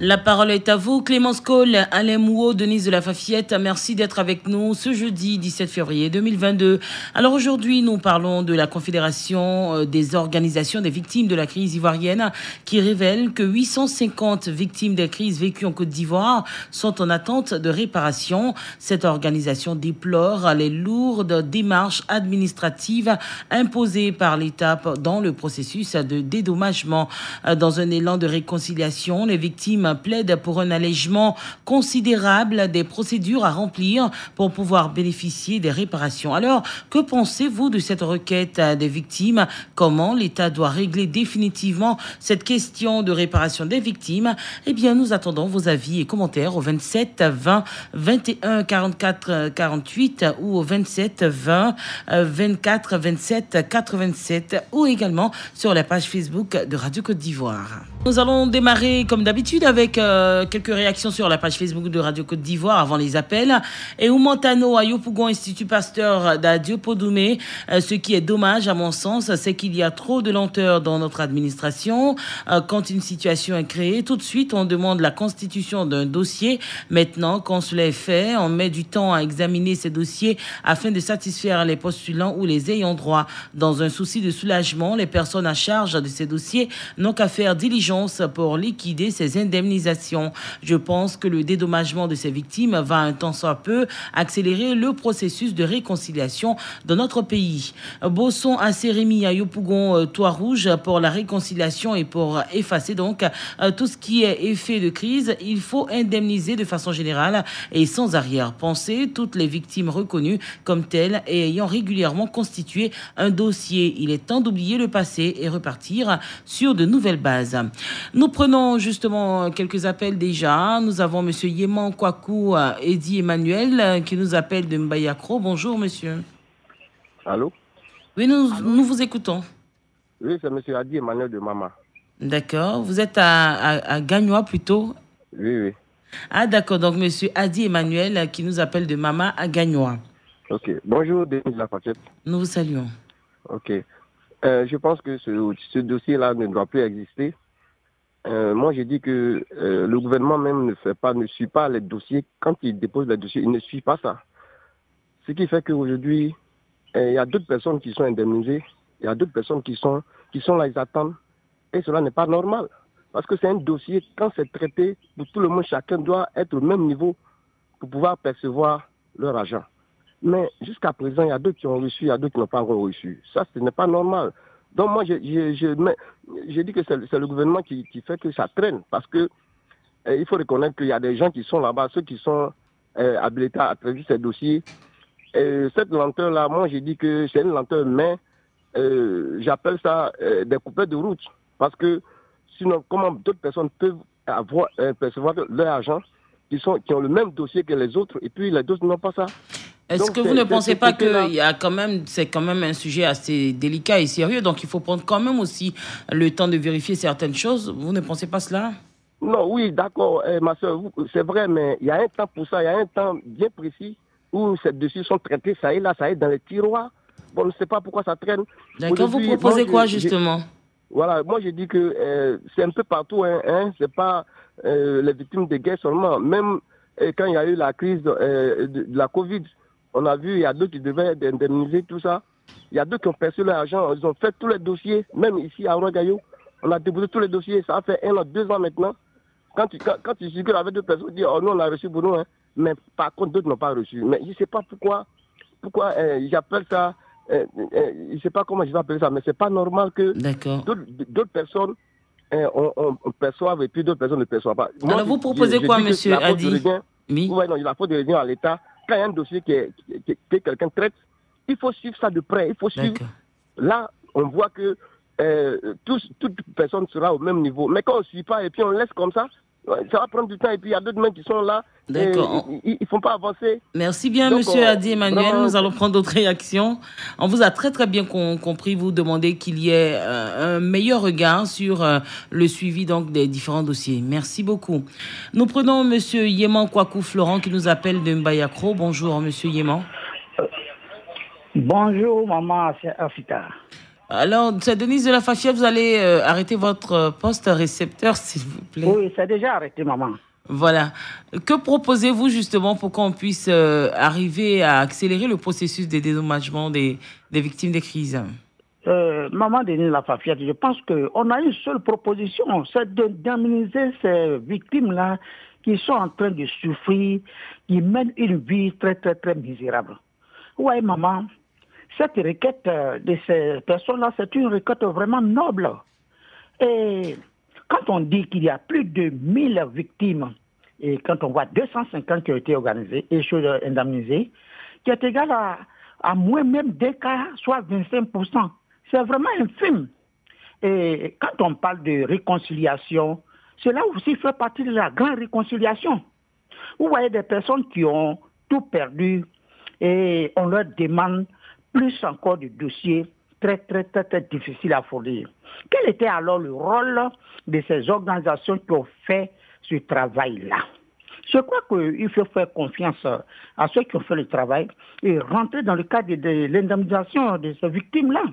La parole est à vous, Clémence Cole, Alain Mouot, Denise de la Fafiette. Merci d'être avec nous ce jeudi 17 février 2022. Alors aujourd'hui, nous parlons de la Confédération des organisations des victimes de la crise ivoirienne qui révèle que 850 victimes des crises vécues en Côte d'Ivoire sont en attente de réparation. Cette organisation déplore les lourdes démarches administratives imposées par l'État dans le processus de dédommagement. Dans un élan de réconciliation, les victimes plaide pour un allègement considérable des procédures à remplir pour pouvoir bénéficier des réparations. Alors, que pensez-vous de cette requête des victimes? Comment l'État doit régler définitivement cette question de réparation des victimes? Eh bien, nous attendons vos avis et commentaires au 27 20 21 44 48 ou au 27 20 24 27 87 ou également sur la page Facebook de Radio Côte d'Ivoire. Nous allons démarrer comme d'habitude avec quelques réactions sur la page Facebook de Radio Côte d'Ivoire avant les appels. Et Montano à Yopougon, Institut Pasteur d'Adiopodoumé. Ce qui est dommage, à mon sens, c'est qu'il y a trop de lenteur dans notre administration. Quand une situation est créée, tout de suite, on demande la constitution d'un dossier. Maintenant, quand cela est fait, on met du temps à examiner ces dossiers afin de satisfaire les postulants ou les ayants droit. Dans un souci de soulagement, les personnes à charge de ces dossiers n'ont qu'à faire diligence pour liquider ces indemnisations. Je pense que le dédommagement de ces victimes va un tant soit peu accélérer le processus de réconciliation de notre pays. Bosson à Sérémy à Yopougon, Toit Rouge pour la réconciliation et pour effacer donc tout ce qui est effet de crise. Il faut indemniser de façon générale et sans arrière-pensée toutes les victimes reconnues comme telles et ayant régulièrement constitué un dossier. Il est temps d'oublier le passé et repartir sur de nouvelles bases. Nous prenons justement quelques appels déjà. Nous avons M. Yéman Kwaku Eddy Emmanuel qui nous appelle de Mbayakro. Bonjour, monsieur. Allô? Oui, nous vous écoutons. Oui, c'est M. Eddy Emmanuel de Mama. D'accord. Vous êtes à Gagnois plutôt? Oui, oui. Ah, d'accord. Donc, M. Eddy Emmanuel qui nous appelle de Mama à Gagnois. Ok. Bonjour, Denis de la Facette. Nous vous saluons. Ok. Je pense que ce dossier-là ne doit plus exister. Moi, j'ai dit que le gouvernement même ne suit pas les dossiers. Quand il dépose les dossiers, il ne suit pas ça. Ce qui fait qu'aujourd'hui, il y a d'autres personnes qui sont indemnisées. Il y a d'autres personnes qui sont là, ils attendent. Et cela n'est pas normal. Parce que c'est un dossier, quand c'est traité, pour tout le monde, chacun doit être au même niveau pour pouvoir percevoir leur argent. Mais jusqu'à présent, il y a d'autres qui ont reçu, il y a d'autres qui n'ont pas encore reçu. Ça, ce n'est pas normal. Donc moi, j'ai dit que c'est le gouvernement qui fait que ça traîne. Parce que il faut reconnaître qu'il y a des gens qui sont là-bas, ceux qui sont habilités à traiter ces dossiers. Cette lenteur-là, moi, j'ai dit que c'est une lenteur, mais j'appelle ça des coupeurs de route. Parce que sinon, comment d'autres personnes peuvent percevoir leur argent qui ont le même dossier que les autres, et puis les autres n'ont pas ça. Est-ce que vous ne pensez pas que c'est quand même un sujet assez délicat et sérieux, donc il faut prendre quand même aussi le temps de vérifier certaines choses? Vous ne pensez pas cela? Non, oui, d'accord, ma soeur, c'est vrai, mais il y a un temps pour ça, il y a un temps bien précis où ces dossiers sont traités, ça est dans les tiroirs. Bon, on ne sait pas pourquoi ça traîne. D'accord, vous proposez quoi justement? Voilà, moi j'ai dit que c'est un peu partout, c'est pas les victimes de guerre seulement. Même quand il y a eu la crise de la Covid, on a vu, il y a d'autres qui devaient indemniser tout ça. Il y a d'autres qui ont perçu leur argent. Ils ont fait tous les dossiers, même ici à Ouagaïo. On a déposé tous les dossiers. Ça a fait 1 an, 2 ans maintenant. Quand tu circules avec deux personnes, tu dis, oh, nous, on a reçu pour nous. Mais par contre, d'autres n'ont pas reçu. Mais je ne sais pas pourquoi j'appelle ça. Je ne sais pas comment je vais appeler ça, mais ce n'est pas normal que d'autres personnes on perçoive et puis d'autres personnes ne perçoivent pas. Moi, alors, vous proposez quoi, monsieur Eddy? Oui, non, il a faut de revenir à l'État. Quand il y a un dossier que quelqu'un traite, il faut suivre ça de près. Il faut suivre. Là, on voit que toute personne sera au même niveau. Mais quand on ne suit pas et puis on laisse comme ça va prendre du temps. Et puis il y a d'autres mains qui sont là. D'accord. Ils ne font pas avancer. Merci bien, donc, monsieur Eddy Emmanuel. Vraiment... Nous allons prendre d'autres réactions. On vous a très très bien compris. Vous demandez qu'il y ait un meilleur regard sur le suivi donc, des différents dossiers. Merci beaucoup. Nous prenons monsieur Yéman Kwaku Florent qui nous appelle de Mbayakro. Bonjour, monsieur Yéman. Bonjour, maman Africa. Alors, c'est Denise de la Fafia, vous allez arrêter votre poste récepteur, s'il vous plaît. Oui, c'est déjà arrêté, maman. Voilà. Que proposez-vous justement pour qu'on puisse arriver à accélérer le processus de dédommagement des victimes des crises? Maman Denise Lafafiette, je pense qu'on a une seule proposition, c'est d'indemniser ces victimes-là qui sont en train de souffrir, qui mènent une vie très, très, très misérable. Oui, maman, cette requête de ces personnes-là, c'est une requête vraiment noble. Et quand on dit qu'il y a plus de 1000 victimes, et quand on voit 250 qui ont été organisées et indemnisées, qui est égal à moins même d'un quart, soit 25%. C'est vraiment infime. Et quand on parle de réconciliation, cela aussi fait partie de la grande réconciliation. Vous voyez des personnes qui ont tout perdu et on leur demande plus encore de dossiers très, très, très, très difficiles à fournir. Quel était alors le rôle de ces organisations qui ont fait ce travail-là? Je crois qu'il faut faire confiance à ceux qui ont fait le travail et rentrer dans le cadre de l'indemnisation de ces victimes-là.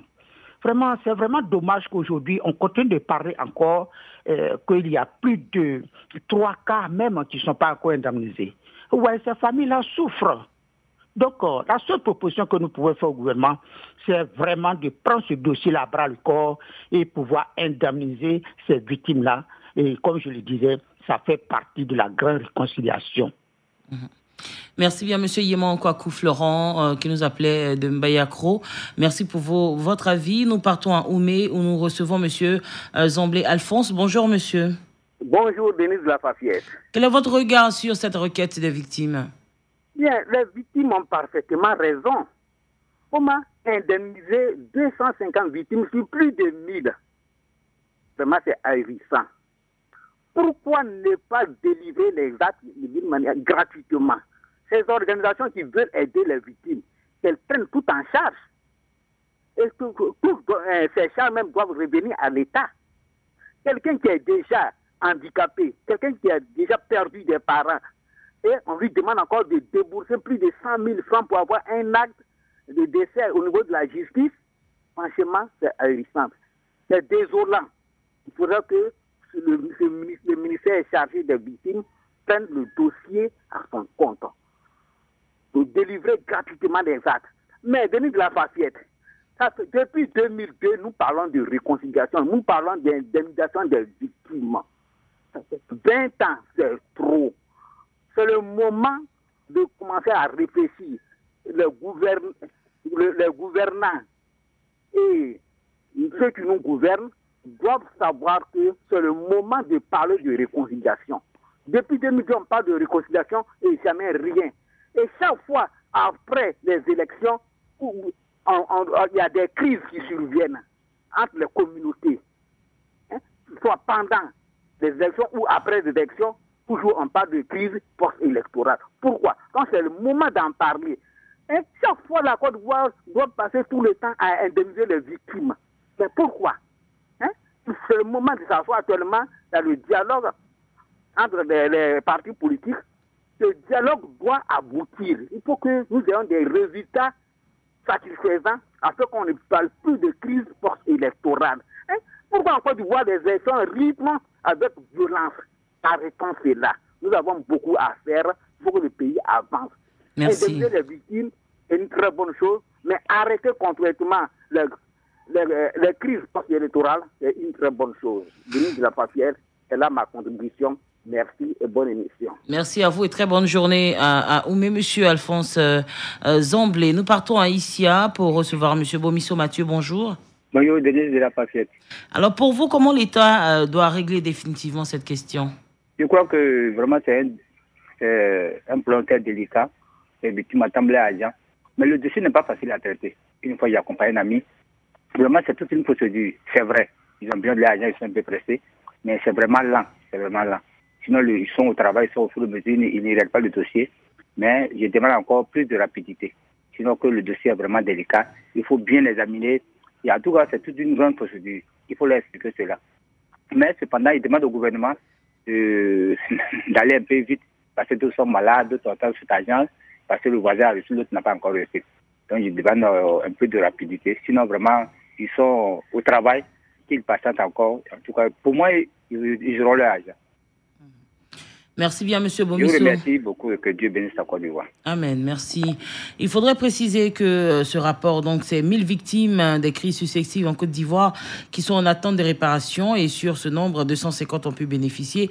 Vraiment, c'est vraiment dommage qu'aujourd'hui, on continue de parler encore qu'il y a plus de 3 cas même qui ne sont pas encore indemnisés. Ouais, ces familles-là souffrent. Donc, la seule proposition que nous pouvons faire au gouvernement, c'est vraiment de prendre ce dossier-là à bras le corps et pouvoir indemniser ces victimes-là. Et comme je le disais, ça fait partie de la grande réconciliation. Merci bien, Monsieur Yéman Kwakou Florent, qui nous appelait de Mbayakro. Merci pour votre avis. Nous partons à Oumé, où nous recevons Monsieur Zamblé Alphonse. Bonjour, monsieur. Bonjour, Denise de la Fafiette. Quel est votre regard sur cette requête des victimes? Bien, les victimes ont parfaitement raison. Comment indemniser 250 victimes sur plus de 1000? Vraiment, c'est ahurissant. Pourquoi ne pas délivrer les actes d'une manière gratuitement? Ces organisations qui veulent aider les victimes, qu'elles prennent tout en charge. Et que ces charges même doivent revenir à l'État. Quelqu'un qui est déjà handicapé, quelqu'un qui a déjà perdu des parents, et on lui demande encore de débourser plus de 100 000 francs pour avoir un acte de décès au niveau de la justice, franchement, c'est ahurissant. C'est désolant. Il faudra que le ministère chargé des victimes prenne le dossier à son compte, de délivrer gratuitement des actes. Mais Denis de la Fafiette, depuis 2002, nous parlons de réconciliation, nous parlons d'indemnisation des victimes. Ça fait 20 ans, c'est trop. C'est le moment de commencer à réfléchir. Les gouvernants et ceux qui nous gouvernent doivent savoir que c'est le moment de parler de réconciliation. Depuis 2002, on parle de réconciliation et jamais rien. Et chaque fois, après les élections, il y a des crises qui surviennent entre les communautés. Soit pendant les élections ou après les élections, toujours on parle de crise post-électorale. Pourquoi? Quand c'est le moment d'en parler. Et chaque fois, la Côte d'Ivoire doit passer tout le temps à indemniser les victimes. Mais pourquoi? C'est le moment de s'asseoir actuellement dans le dialogue entre les partis politiques. Ce dialogue doit aboutir. Il faut que nous ayons des résultats satisfaisants afin qu'on ne parle plus de crise post-électorale. Pourquoi en Côte d'Ivoire des élections rythment avec violence? Arrêtons cela. Nous avons beaucoup à faire. Il faut que le pays avance. Merci. Indemniser les victimes est une très bonne chose, mais arrêter complètement les crises post-électorales, c'est une très bonne chose. Denis de la Fafiette, c'est là ma contribution. Merci et bonne émission. Merci à vous et très bonne journée à Oumé, monsieur Alphonse Zamblé. Nous partons à Issia pour recevoir monsieur Bomisso Mathieu. Bonjour. Bonjour, Denis de la Fafiette. Alors pour vous, comment l'État doit régler définitivement cette question? Je crois que vraiment c'est un plan très délicat. Les victimes attendent l'argent. Mais le dossier n'est pas facile à traiter. Une fois, j'ai accompagné un ami. Vraiment, c'est toute une procédure. C'est vrai. Ils ont bien de l'argent, ils sont un peu pressés. Mais c'est vraiment lent. C'est vraiment lent. Sinon, ils sont au travail, ils sont au fur et à mesure, ils ne règlent pas le dossier. Mais je demande encore plus de rapidité. Sinon, que le dossier est vraiment délicat, il faut bien l'examiner. Et en tout cas, c'est toute une grande procédure. Il faut leur expliquer cela. Mais cependant, ils demandent au gouvernement d'aller un peu vite, parce que d'autres sont malades, d'autres attendent cette agence, parce que le voisin a reçu, l'autre n'a pas encore reçu. Donc, je demande un peu de rapidité. Sinon, vraiment, ils sont au travail, qu'ils patientent encore. En tout cas, pour moi, ils auront leur argent. Merci bien, M. Bomisso. Je vous remercie beaucoup et que Dieu bénisse la Côte d'Ivoire. Amen, merci. Il faudrait préciser que ce rapport, donc, c'est 1000 victimes des crises successives en Côte d'Ivoire qui sont en attente de réparation et sur ce nombre, 250 ont pu bénéficier.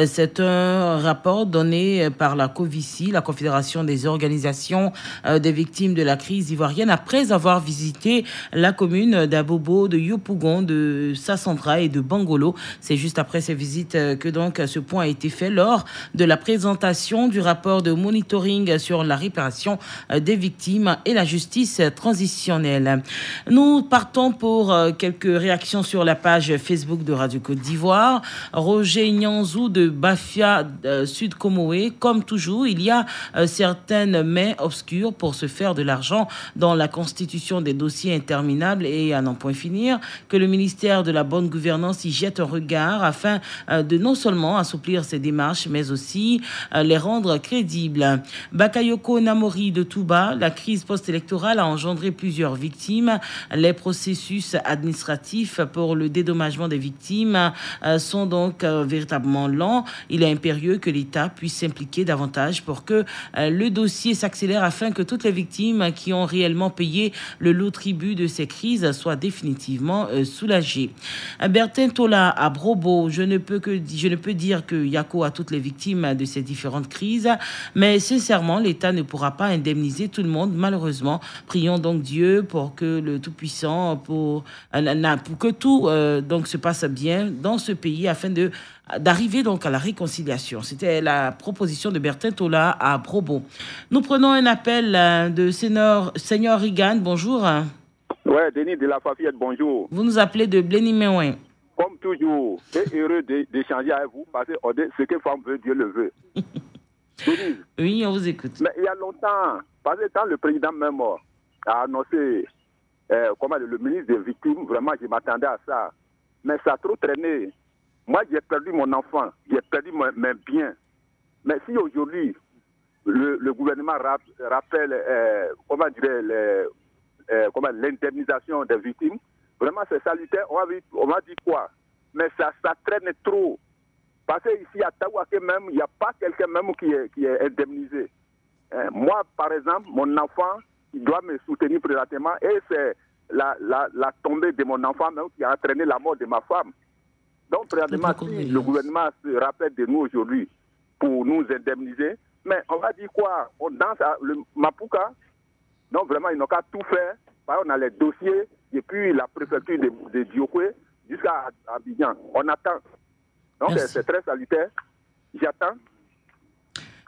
C'est un rapport donné par la COVICI, la Confédération des organisations des victimes de la crise ivoirienne, après avoir visité la commune d'Abobo, de Yopougon, de Sassandra et de Bangolo. C'est juste après ces visites que donc ce point a été fait lors de la présentation du rapport de monitoring sur la réparation des victimes et la justice transitionnelle. Nous partons pour quelques réactions sur la page Facebook de Radio Côte d'Ivoire. Roger Nyanzou de Bafia Sud Comoé, comme toujours, il y a certaines mains obscures pour se faire de l'argent dans la constitution des dossiers interminables et à n'en point finir, que le ministère de la bonne gouvernance y jette un regard afin de non seulement assouplir ses démarches, mais aussi les rendre crédibles. Bakayoko Namori de Touba, la crise post-électorale a engendré plusieurs victimes. Les processus administratifs pour le dédommagement des victimes sont donc véritablement lents. Il est impérieux que l'État puisse s'impliquer davantage pour que le dossier s'accélère afin que toutes les victimes qui ont réellement payé le lot tribut de ces crises soient définitivement soulagées. Bertin Tola à Brobo, je ne peux dire que Yako a toutes les victimes de ces différentes crises, mais sincèrement, l'État ne pourra pas indemniser tout le monde, malheureusement. Prions donc Dieu pour que le Tout-Puissant, pour que tout donc se passe bien dans ce pays afin d'arriver donc à la réconciliation. C'était la proposition de Bertin Tola à Brobo. Nous prenons un appel de Seigneur Rigan. Bonjour. Ouais, Denis de la Fafillette, bonjour. Vous nous appelez de Blény-Méouin. Comme toujours, c'est heureux d'échanger avec vous parce que ce que femme veut, Dieu le veut. Denis, oui, on vous écoute. Mais il y a longtemps, parce que quand le président même a annoncé le ministre des victimes, vraiment, je m'attendais à ça. Mais ça a trop traîné. Moi, j'ai perdu mon enfant, j'ai perdu mes biens. Mais si aujourd'hui, le gouvernement rappelle, l'indemnisation des victimes, vraiment, c'est salutaire. On va dire quoi? Mais ça traîne trop. Parce qu'ici, à Taouaké même, il n'y a pas quelqu'un même qui est indemnisé. Moi, par exemple, mon enfant, il doit me soutenir présentement et c'est la tombée de mon enfant même qui a entraîné la mort de ma femme. Donc, présentement, si le gouvernement se rappelle de nous aujourd'hui pour nous indemniser, mais on va dire quoi? On danse à le Mapuka. Donc, vraiment, ils n'ont qu'à tout faire. On a les dossiers depuis la préfecture de Diokwe jusqu'à Abidjan. On attend. Donc, c'est très salutaire. J'attends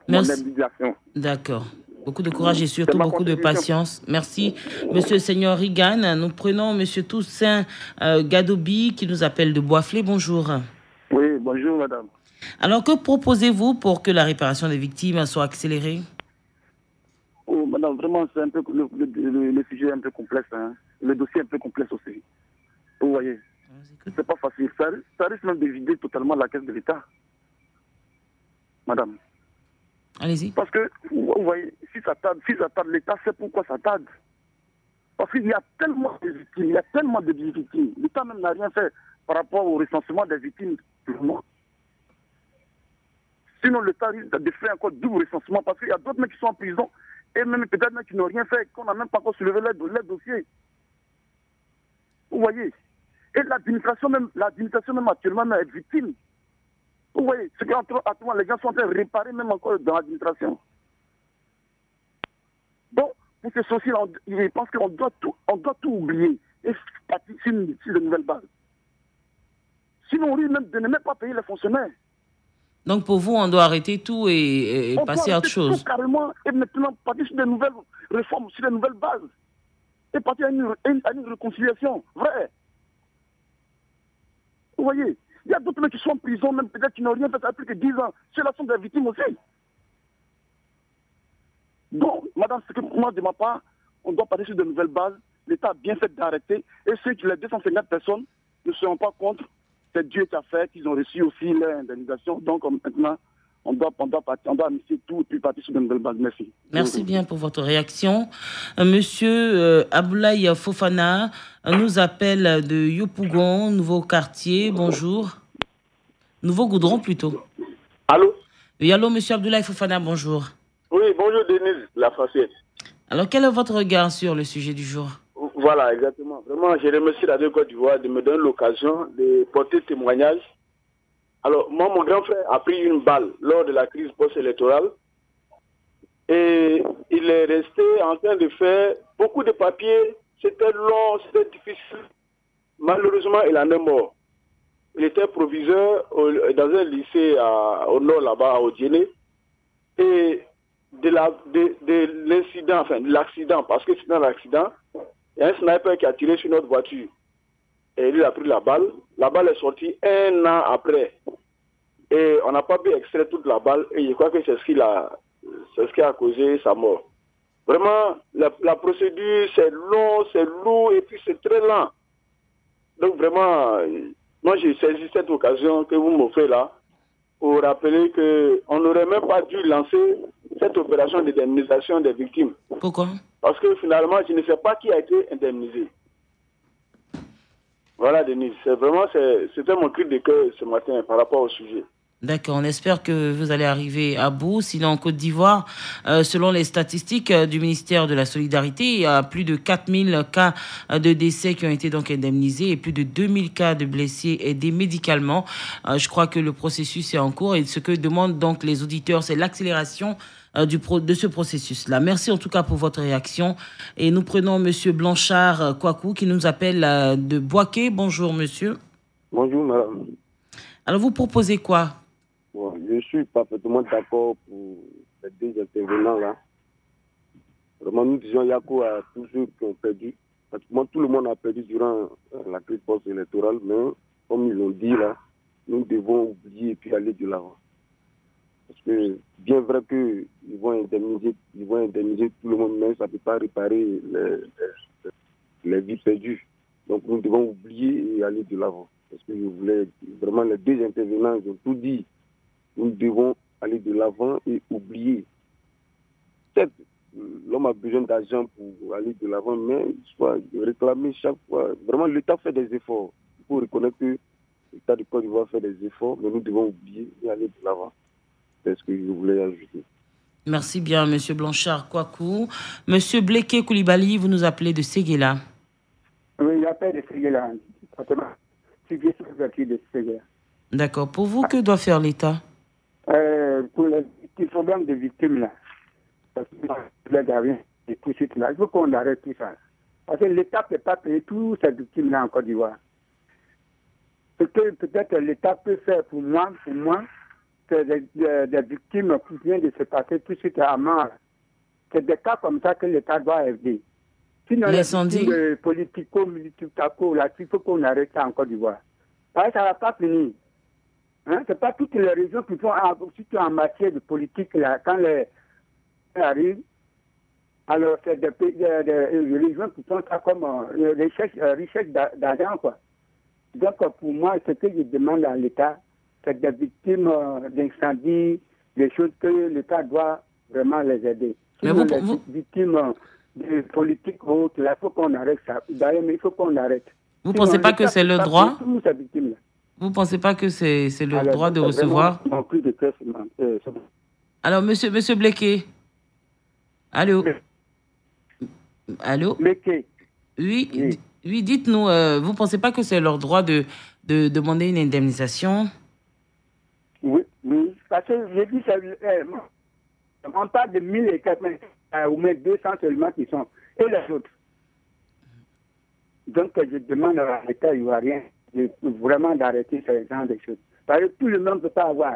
mon indemnisation. D'accord. Beaucoup de courage et surtout beaucoup de patience. Merci, Monsieur Seigneur Rigan. Nous prenons Monsieur Toussaint Gadobi qui nous appelle de Boisflé. Bonjour. Oui, bonjour, madame. Alors, que proposez-vous pour que la réparation des victimes soit accélérée? Oh, madame, vraiment, c'est un peu le sujet est un peu complexe. Hein. Le dossier est un peu complexe aussi. Vous voyez, c'est pas facile. Ça risque même de vider totalement la caisse de l'État. Madame. Allez-y. Parce que, vous voyez, si ça tarde l'État, c'est pourquoi ça tarde. Parce qu'il y a tellement de victimes, il y a tellement de victimes. L'État même n'a rien fait par rapport au recensement des victimes. Sinon, l'État risque de faire encore double recensement parce qu'il y a d'autres mecs qui sont en prison et même peut-être même qui n'ont rien fait, qu'on n'a même pas encore soulevé leur dossier. Vous voyez. Et l'administration même actuellement est victime. Vous voyez, c'est qu'actuellement les gens sont en train de réparer même encore dans l'administration. Donc, pour ce souci-là, je pense qu'on doit tout oublier et partir sur de nouvelles bases. Sinon, on risque même de ne même pas payer les fonctionnaires. Donc, pour vous, on doit arrêter tout et passer à autre chose. Tout carrément, et maintenant partir sur de nouvelles réformes, sur de nouvelles bases. Et partir à une réconciliation vraie. Vous voyez, il y a d'autres qui sont en prison, même peut-être qui n'ont rien fait depuis plus que 10 ans. Ceux-là sont des victimes aussi. Donc, madame, c'est que moi, de ma part, on doit partir sur de nouvelles bases. L'État a bien fait d'arrêter. Et ceux qui, les 250 personnes, ne seront pas contre. C'est Dieu qui a fait, qu'ils ont reçu aussi leur indemnisation. Donc, maintenant, on doit amnistier tout et puis partir sur de nouvelles bases. Merci. Merci bien pour votre réaction. Monsieur Aboulaye Fofana nous appelle de Yopougon, nouveau quartier. Bonjour. Nouveau goudron plutôt. Allô? Oui, allô, monsieur Abdoulaye Fofana, bonjour. Oui, bonjour Denise, la Faciette. Alors, quel est votre regard sur le sujet du jour? Voilà, exactement. Vraiment, je remercie la Côte d'Ivoire de me donner l'occasion de porter témoignage. Alors, moi, mon grand frère a pris une balle lors de la crise post-électorale et il est resté en train de faire beaucoup de papiers. C'était long, c'était difficile. Malheureusement, il en est mort. Il était proviseur dans un lycée au nord là-bas, à Odiéné. Et de l'incident, enfin de l'accident, parce que c'est dans l'accident, il y a un sniper qui a tiré sur notre voiture. Et lui a pris la balle. La balle est sortie 1 an après. Et on n'a pas pu extraire toute la balle. Et je crois que c'est ce qui a causé sa mort. Vraiment, la procédure, c'est long, c'est lourd et puis c'est très lent. Donc vraiment, moi j'ai saisi cette occasion que vous m'offrez là pour rappeler qu'on n'aurait même pas dû lancer cette opération d'indemnisation des victimes. Pourquoi? Parce que finalement, je ne sais pas qui a été indemnisé. Voilà, Denise. C'était mon cri de cœur ce matin par rapport au sujet. D'accord, on espère que vous allez arriver à bout. Sinon, en Côte d'Ivoire, selon les statistiques du ministère de la Solidarité, il y a plus de 4000 cas de décès qui ont été donc indemnisés et plus de 2000 cas de blessés aidés médicalement. Je crois que le processus est en cours et ce que demandent donc les auditeurs, c'est l'accélération de ce processus-là. Merci en tout cas pour votre réaction. Et nous prenons monsieur Blanchard Kouakou qui nous appelle de Boaké. Bonjour, monsieur. Bonjour, madame. Alors, vous proposez quoi? Bon, je suis parfaitement d'accord pour les deux intervenants là. Vraiment, nous disons Yako à tous ceux qui ont perdu. Pratiquement tout le monde a perdu durant la crise post-électorale, mais comme ils l'ont dit là, nous devons oublier et puis aller de l'avant. Parce que bien vrai qu'ils vont indemniser tout le monde, mais ça ne peut pas réparer les vies perdues. Donc nous devons oublier et aller de l'avant. Parce que je voulais vraiment, les deux intervenants, ils ont tout dit. Nous devons aller de l'avant et oublier. Peut-être l'homme a besoin d'argent pour aller de l'avant, mais il faut réclamer chaque fois. Vraiment, l'État fait des efforts. Il faut reconnaître que l'État du Côte d'Ivoire fait des efforts, mais nous devons oublier et aller de l'avant. C'est ce que je voulais ajouter. Merci bien, monsieur Blanchard Kouakou. Monsieur Bleké Koulibaly, vous nous appelez de Séguéla. Oui, j'appelle de Séguéla. Je suis de Séguéla. D'accord. Pour vous, que doit faire l'État? Pour les petits problèmes de victimes, là, parce que rien et tout de suite, là, il faut qu'on arrête tout ça. Parce que l'État ne peut pas payer toutes ces victimes-là en Côte d'Ivoire. Ce que peut-être l'État peut faire pour moi, c'est des victimes qui viennent de se passer tout de suite à mort. C'est des cas comme ça que l'État doit aider. Sinon, les politico-militaro, là, il faut qu'on arrête ça en Côte d'Ivoire. Parce que ça ne va pas finir. Hein? Ce n'est pas toutes les régions qui font, surtout en matière de politique, là, quand les arrivent, alors c'est des régions qui font ça comme richesse d'argent, quoi. Donc, pour moi, ce que je demande à l'État, c'est des victimes d'incendie, des choses que l'État doit vraiment les aider. Sinon, les victimes de politique ou autre, il faut qu'on arrête ça. D'ailleurs, il faut qu'on arrête. Vous ne pensez pas que c'est le droit? Vous ne pensez pas que c'est le droit de recevoir? Alors, monsieur Bleké. Allô? Allô? Bleké. Oui, dites-nous, vous ne pensez pas que c'est leur droit de demander une indemnisation? Oui, parce que je dis, on parle de 1000 et 4000, ou même 200 seulement qui sont, et les autres. Donc, je demande à l'État ivoirien vraiment d'arrêter ce genre de choses. Parce que tout le monde ne peut pas avoir.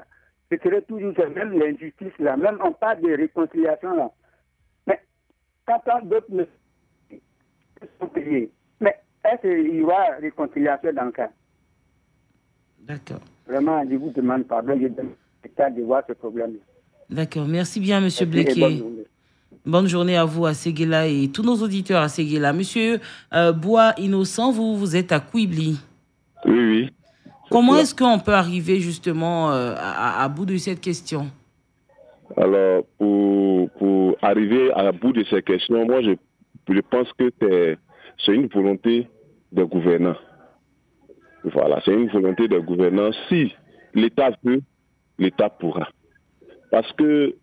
Ce serait toujours même l'injustice là, même on parle de réconciliation là. Mais quand d'autres ne sont payés, mais est-ce qu'il y aura réconciliation dans le cas? D'accord. Vraiment, je vous demande pardon, je demande à l'État de voir ce problème-là. D'accord, merci bien, monsieur Bleké. Bonne journée à vous à Séguéla et tous nos auditeurs à Séguéla. Monsieur Bois Innocent, vous êtes à Kouibli. Oui. Comment est-ce qu'on peut arriver justement à bout de cette question? Alors, pour arriver à bout de ces questions, moi, je pense que c'est une volonté des gouvernants. Voilà, c'est une volonté des gouvernants. Si l'État veut, l'État pourra. Parce que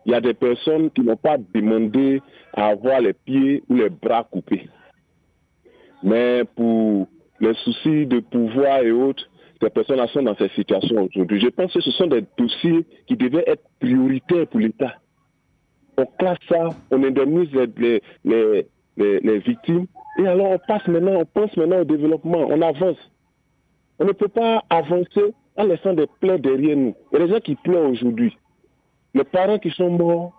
il y a des personnes qui n'ont pas demandé à avoir les pieds ou les bras coupés. Mais pour les soucis de pouvoir et autres, ces personnes-là sont dans cette situation aujourd'hui. Je pense que ce sont des dossiers qui devaient être prioritaires pour l'État. On classe ça, on indemnise les victimes, et alors on pense maintenant au développement, on avance. On ne peut pas avancer en laissant des plaies derrière nous. Il y a des gens qui pleurent aujourd'hui. Les parents qui sont morts,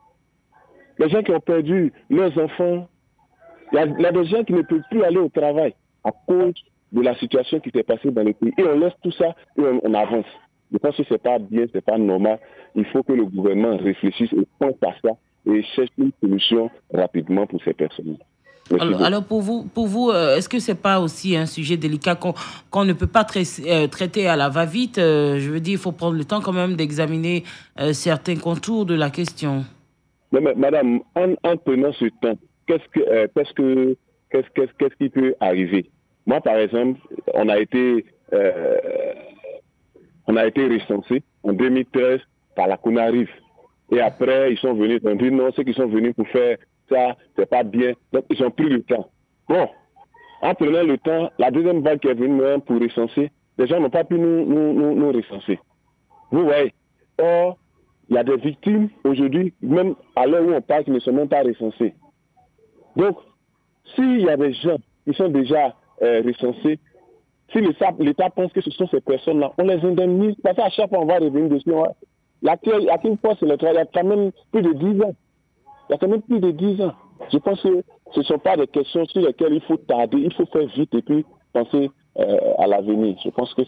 les gens qui ont perdu leurs enfants. Il y a des gens qui ne peuvent plus aller au travail à cause de la situation qui s'est passée dans le pays. Et on laisse tout ça et on avance. Je pense que ce n'est pas bien, ce n'est pas normal. Il faut que le gouvernement réfléchisse et pense à ça et cherche une solution rapidement pour ces personnes. Alors pour vous, est-ce que ce n'est pas aussi un sujet délicat qu'on ne peut pas traiter à la va-vite? Je veux dire, il faut prendre le temps quand même d'examiner certains contours de la question. Mais, madame, en prenant ce temps, qu'est-ce qui peut arriver? Moi, par exemple, on a été recensé en 2013 par la CONARIV. Et après, ils sont venus, ils ont dit non, ceux qui sont venus pour faire ça, c'est pas bien. Donc, ils ont pris le temps. Bon, en prenant le temps, la deuxième vague qui est venue même pour recenser, les gens n'ont pas pu nous recenser. Vous voyez. Or, il y a des victimes aujourd'hui, même à l'heure où on parle, qui ne sont même pas recensées. Donc, s'il y a des gens qui sont déjà recensés, si l'État pense que ce sont ces personnes-là, on les indemnise, parce qu'à chaque fois, on va revenir dessus. L'active force électorale, il y a quand même plus de 10 ans. Je pense que ce ne sont pas des questions sur lesquelles il faut tarder, il faut faire vite et puis penser à l'avenir. Je pense que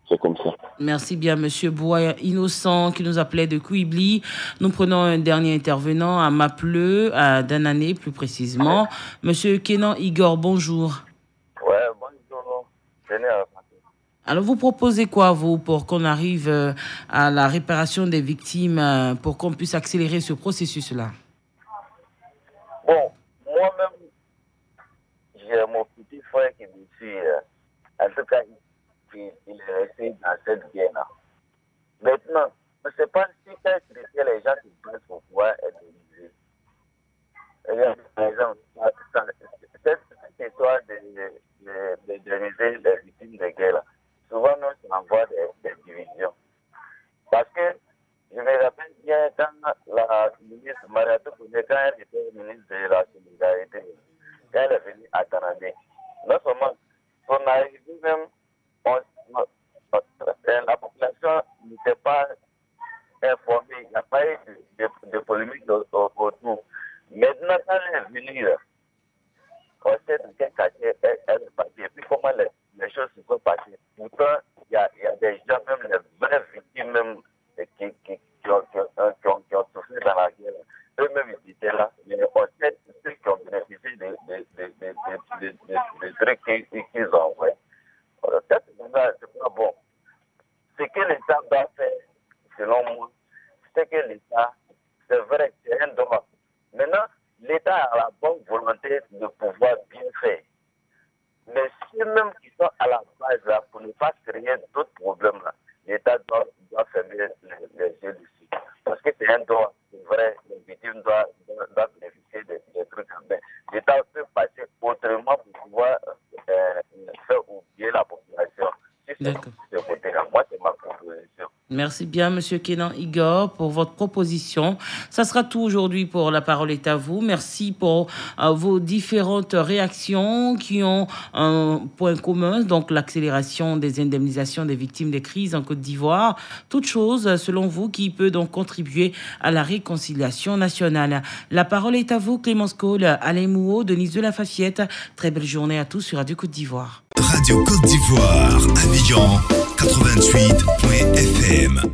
c'est comme ça. Merci bien, M. Bouaya Innocent, qui nous appelait de Kouibli. Nous prenons un dernier intervenant à Mapleu, à Danané plus précisément. M. Kenan Igor, bonjour. Ouais, bonjour. Alors, vous proposez quoi, vous, pour qu'on arrive à la réparation des victimes, pour qu'on puisse accélérer ce processus-là? Bon, moi-même, j'ai mon petit frère qui me suit. En tout cas, il est resté dans cette guerre-là. Maintenant, je ne sais pas si les gens qui passent pour pouvoir être indemnisés. Par exemple, cette histoire d'indemniser les victimes de guerre, souvent, nous, on envoie des divisions. Parce que, je me rappelle bien, quand la ministre Mariatou Koundé, quand elle était ministre de la Solidarité, quand elle est venue à Tanandé, non seulement son arrivée même, la population n'était pas informée, il n'y a pas eu de polémique autour. Maintenant, quand elle est venue, on sait dans quel quartier elle est partie, et puis comment les choses se sont passées. Pourtant, il y a des gens, même les vraies victimes, même, qui ont souffert dans la guerre. Eux-mêmes, ils étaient là. Mais on sait ceux qui ont bénéficié des trucs qu'ils ont envoyés. C'est pas bon. Ce que l'État doit faire, selon moi, c'est que l'État, c'est vrai, c'est un droit. Maintenant, l'État a la bonne volonté de pouvoir bien faire. Mais ceux même qui sont à la base là, pour ne pas créer d'autres problèmes là, l'État doit fermer les yeux dessus. Parce que c'est un droit, c'est vrai, les victimes doivent bénéficier des trucs. Mais l'État peut passer autrement pour pouvoir faire oublier la population. D'accord. De ce côté-là. Moi, c'est ma proposition. Merci bien, M. Kenan Igor, pour votre proposition. Ça sera tout aujourd'hui pour La Parole est à vous. Merci pour vos différentes réactions qui ont un point commun, donc l'accélération des indemnisations des victimes des crises en Côte d'Ivoire. Toute chose, selon vous, qui peut donc contribuer à la réconciliation nationale. La Parole est à vous, Clémence Cole, Alain Mouot, Denise de la Fafiette. Très belle journée à tous sur Radio Côte d'Ivoire. Radio Côte d'Ivoire, Abidjan 88.fm.